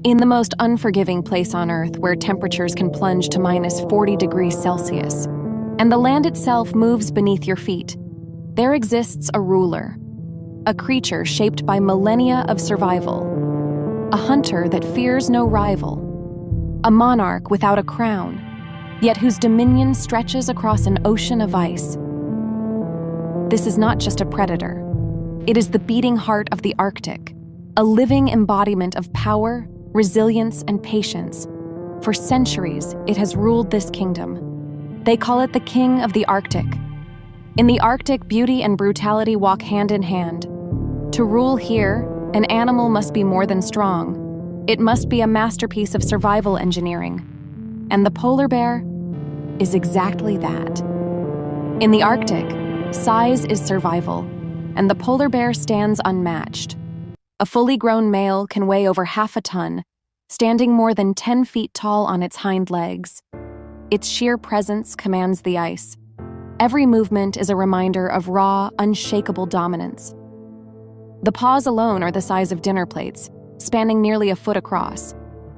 In the most unforgiving place on Earth, where temperatures can plunge to minus 40 degrees Celsius, and the land itself moves beneath your feet, there exists a ruler, a creature shaped by millennia of survival, a hunter that fears no rival, a monarch without a crown, yet whose dominion stretches across an ocean of ice. This is not just a predator. It is the beating heart of the Arctic, a living embodiment of power, resilience, and patience. For centuries, it has ruled this kingdom. They call it the King of the Arctic. In the Arctic, beauty and brutality walk hand in hand. To rule here, an animal must be more than strong. It must be a masterpiece of survival engineering. And the polar bear is exactly that. In the Arctic, size is survival, and the polar bear stands unmatched. A fully grown male can weigh over half a ton, standing more than 10 feet tall on its hind legs. Its sheer presence commands the ice. Every movement is a reminder of raw, unshakable dominance. The paws alone are the size of dinner plates, spanning nearly a foot across.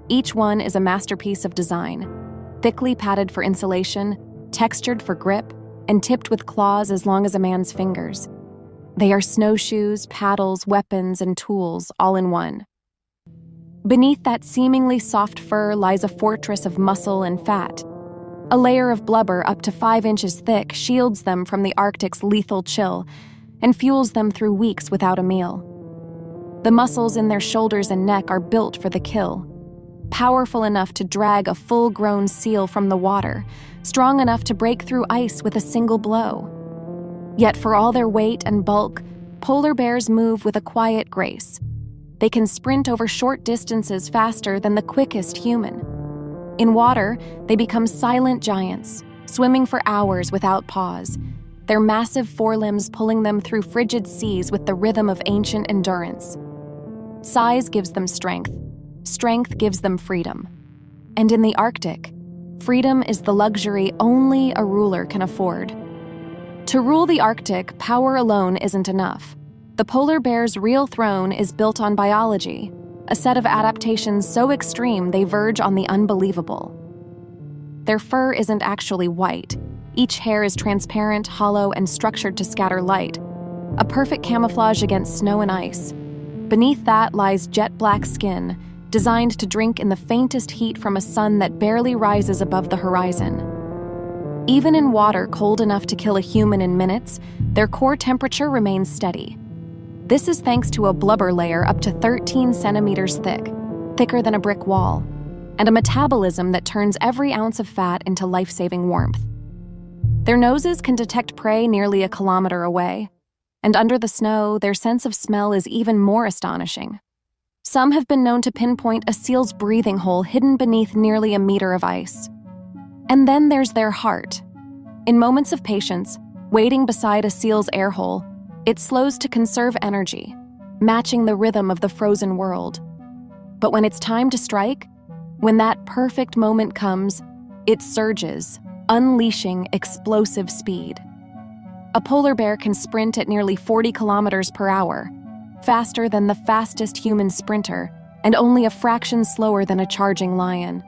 Each one is a masterpiece of design, thickly padded for insulation, textured for grip, and tipped with claws as long as a man's fingers. They are snowshoes, paddles, weapons, and tools, all in one. Beneath that seemingly soft fur lies a fortress of muscle and fat. A layer of blubber up to 5 inches thick shields them from the Arctic's lethal chill and fuels them through weeks without a meal. The muscles in their shoulders and neck are built for the kill, powerful enough to drag a full-grown seal from the water, strong enough to break through ice with a single blow. Yet for all their weight and bulk, polar bears move with a quiet grace. They can sprint over short distances faster than the quickest human. In water, they become silent giants, swimming for hours without pause, their massive forelimbs pulling them through frigid seas with the rhythm of ancient endurance. Size gives them strength. Strength gives them freedom. And in the Arctic, freedom is the luxury only a ruler can afford. To rule the Arctic, power alone isn't enough. The polar bear's real throne is built on biology, a set of adaptations so extreme they verge on the unbelievable. Their fur isn't actually white. Each hair is transparent, hollow, and structured to scatter light, a perfect camouflage against snow and ice. Beneath that lies jet-black skin, designed to drink in the faintest heat from a sun that barely rises above the horizon. Even in water cold enough to kill a human in minutes, their core temperature remains steady. This is thanks to a blubber layer up to 13 centimeters thick, thicker than a brick wall, and a metabolism that turns every ounce of fat into life-saving warmth. Their noses can detect prey nearly a kilometer away, and under the snow, their sense of smell is even more astonishing. Some have been known to pinpoint a seal's breathing hole hidden beneath nearly a meter of ice. And then there's their heart. In moments of patience, waiting beside a seal's air hole, it slows to conserve energy, matching the rhythm of the frozen world. But when it's time to strike, when that perfect moment comes, it surges, unleashing explosive speed. A polar bear can sprint at nearly 40 kilometers per hour, faster than the fastest human sprinter, and only a fraction slower than a charging lion.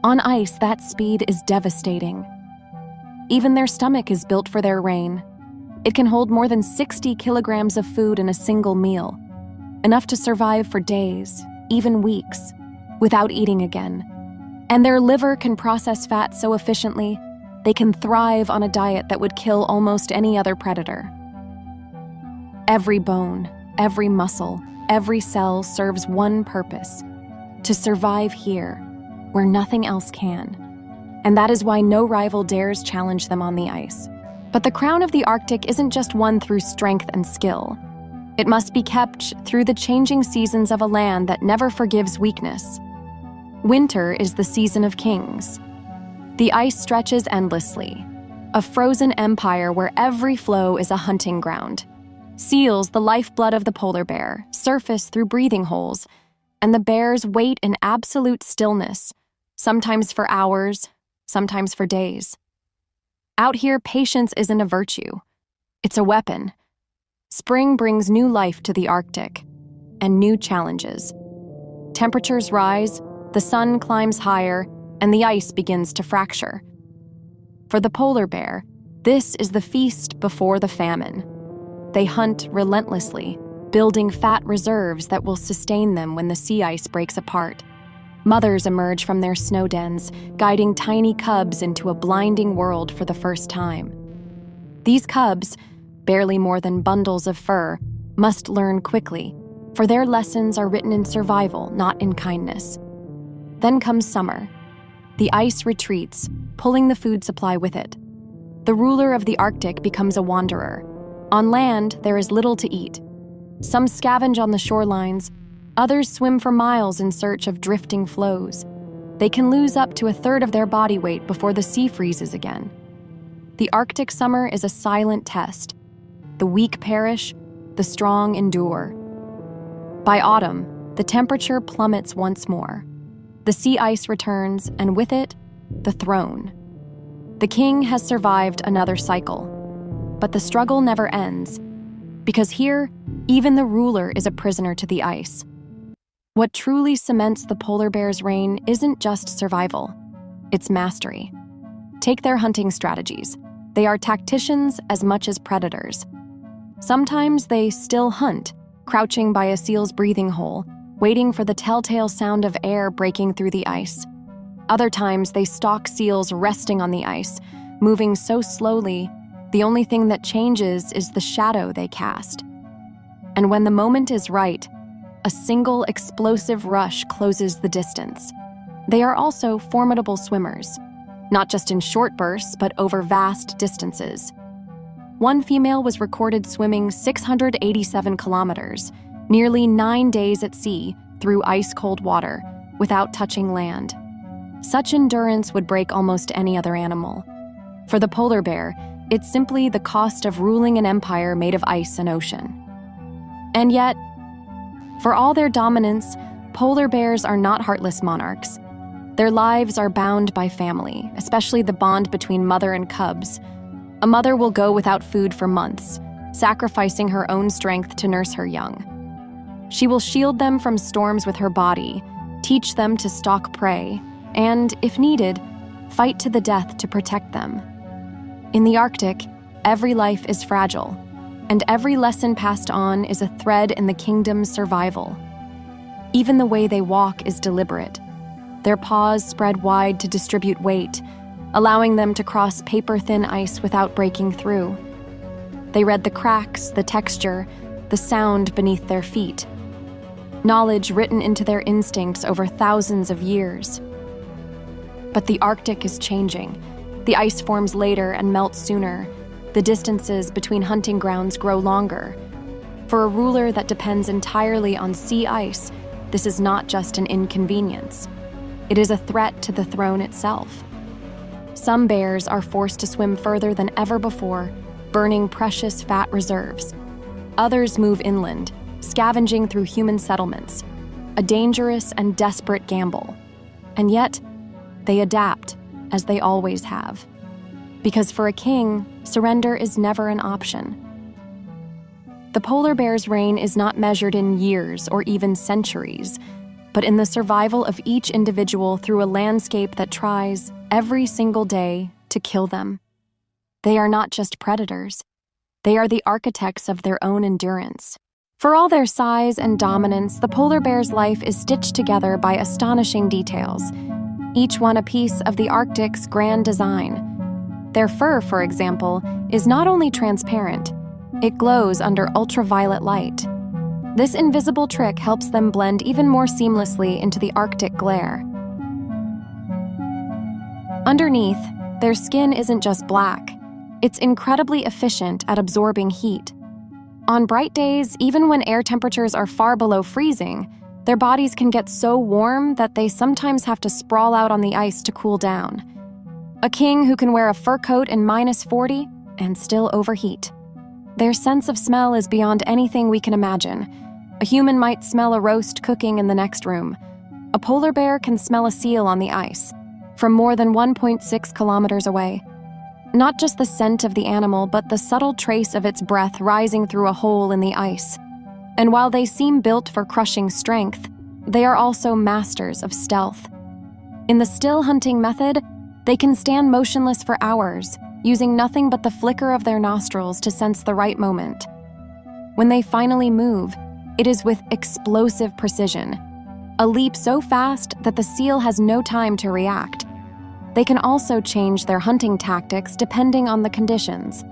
On ice, that speed is devastating. Even their stomach is built for their reign. It can hold more than 60 kilograms of food in a single meal, enough to survive for days, even weeks, without eating again. And their liver can process fat so efficiently, they can thrive on a diet that would kill almost any other predator. Every bone, every muscle, every cell serves one purpose: to survive here, where nothing else can. And that is why no rival dares challenge them on the ice. But the crown of the Arctic isn't just won through strength and skill. It must be kept through the changing seasons of a land that never forgives weakness. Winter is the season of kings. The ice stretches endlessly, a frozen empire where every floe is a hunting ground. Seals, the lifeblood of the polar bear, surface through breathing holes, and the bears wait in absolute stillness, sometimes for hours, sometimes for days. Out here, patience isn't a virtue. It's a weapon. Spring brings new life to the Arctic, and new challenges. Temperatures rise, the sun climbs higher, and the ice begins to fracture. For the polar bear, this is the feast before the famine. They hunt relentlessly, building fat reserves that will sustain them when the sea ice breaks apart. Mothers emerge from their snow dens, guiding tiny cubs into a blinding world for the first time. These cubs, barely more than bundles of fur, must learn quickly, for their lessons are written in survival, not in kindness. Then comes summer. The ice retreats, pulling the food supply with it. The ruler of the Arctic becomes a wanderer. On land, there is little to eat. Some scavenge on the shorelines, others swim for miles in search of drifting floes. They can lose up to a third of their body weight before the sea freezes again. The Arctic summer is a silent test. The weak perish, the strong endure. By autumn, the temperature plummets once more. The sea ice returns, and with it, the throne. The king has survived another cycle. But the struggle never ends, because here, even the ruler is a prisoner to the ice. What truly cements the polar bear's reign isn't just survival, it's mastery. Take their hunting strategies. They are tacticians as much as predators. Sometimes they still hunt, crouching by a seal's breathing hole, waiting for the telltale sound of air breaking through the ice. Other times they stalk seals resting on the ice, moving so slowly, the only thing that changes is the shadow they cast. And when the moment is right, a single explosive rush closes the distance. They are also formidable swimmers, not just in short bursts, but over vast distances. One female was recorded swimming 687 kilometers, nearly 9 days at sea, through ice-cold water, without touching land. Such endurance would break almost any other animal. For the polar bear, it's simply the cost of ruling an empire made of ice and ocean. And yet, for all their dominance, polar bears are not heartless monarchs. Their lives are bound by family, especially the bond between mother and cubs. A mother will go without food for months, sacrificing her own strength to nurse her young. She will shield them from storms with her body, teach them to stalk prey, and, if needed, fight to the death to protect them. In the Arctic, every life is fragile, and every lesson passed on is a thread in the kingdom's survival. Even the way they walk is deliberate. Their paws spread wide to distribute weight, allowing them to cross paper-thin ice without breaking through. They read the cracks, the texture, the sound beneath their feet. Knowledge written into their instincts over thousands of years. But the Arctic is changing. The ice forms later and melts sooner. The distances between hunting grounds grow longer. For a ruler that depends entirely on sea ice, this is not just an inconvenience. It is a threat to the throne itself. Some bears are forced to swim further than ever before, burning precious fat reserves. Others move inland, scavenging through human settlements, a dangerous and desperate gamble. And yet, they adapt, as they always have. Because for a king, surrender is never an option. The polar bear's reign is not measured in years or even centuries, but in the survival of each individual through a landscape that tries, every single day, to kill them. They are not just predators. They are the architects of their own endurance. For all their size and dominance, the polar bear's life is stitched together by astonishing details, each one a piece of the Arctic's grand design. Their fur, for example, is not only transparent, it glows under ultraviolet light. This invisible trick helps them blend even more seamlessly into the Arctic glare. Underneath, their skin isn't just black, it's incredibly efficient at absorbing heat. On bright days, even when air temperatures are far below freezing, their bodies can get so warm that they sometimes have to sprawl out on the ice to cool down. A king who can wear a fur coat in -40 and still overheat. Their sense of smell is beyond anything we can imagine. A human might smell a roast cooking in the next room. A polar bear can smell a seal on the ice, from more than 1.6 kilometers away. Not just the scent of the animal, but the subtle trace of its breath rising through a hole in the ice. And while they seem built for crushing strength, they are also masters of stealth. In the still hunting method, they can stand motionless for hours, using nothing but the flicker of their nostrils to sense the right moment. When they finally move, it is with explosive precision, a leap so fast that the seal has no time to react. They can also change their hunting tactics depending on the conditions.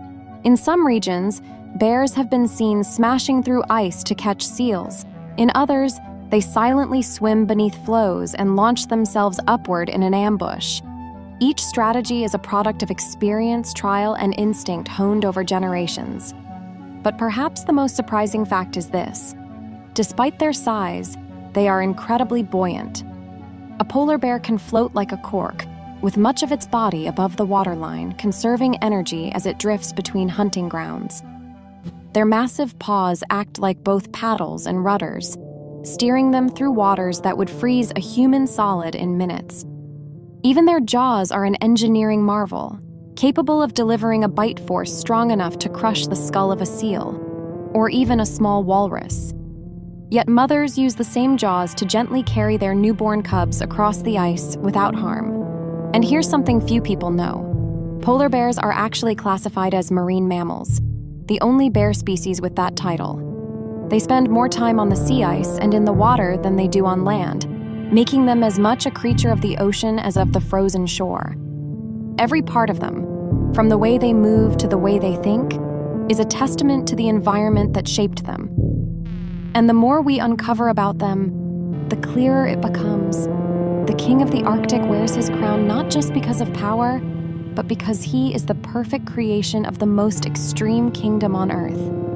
In some regions, bears have been seen smashing through ice to catch seals. In others, they silently swim beneath floes and launch themselves upward in an ambush. Each strategy is a product of experience, trial, and instinct honed over generations. But perhaps the most surprising fact is this: despite their size, they are incredibly buoyant. A polar bear can float like a cork, with much of its body above the waterline, conserving energy as it drifts between hunting grounds. Their massive paws act like both paddles and rudders, steering them through waters that would freeze a human solid in minutes. Even their jaws are an engineering marvel, capable of delivering a bite force strong enough to crush the skull of a seal, or even a small walrus. Yet mothers use the same jaws to gently carry their newborn cubs across the ice without harm. And here's something few people know. Polar bears are actually classified as marine mammals, the only bear species with that title. They spend more time on the sea ice and in the water than they do on land, making them as much a creature of the ocean as of the frozen shore. Every part of them, from the way they move to the way they think, is a testament to the environment that shaped them. And the more we uncover about them, the clearer it becomes. The king of the Arctic wears his crown not just because of power, but because he is the perfect creation of the most extreme kingdom on Earth.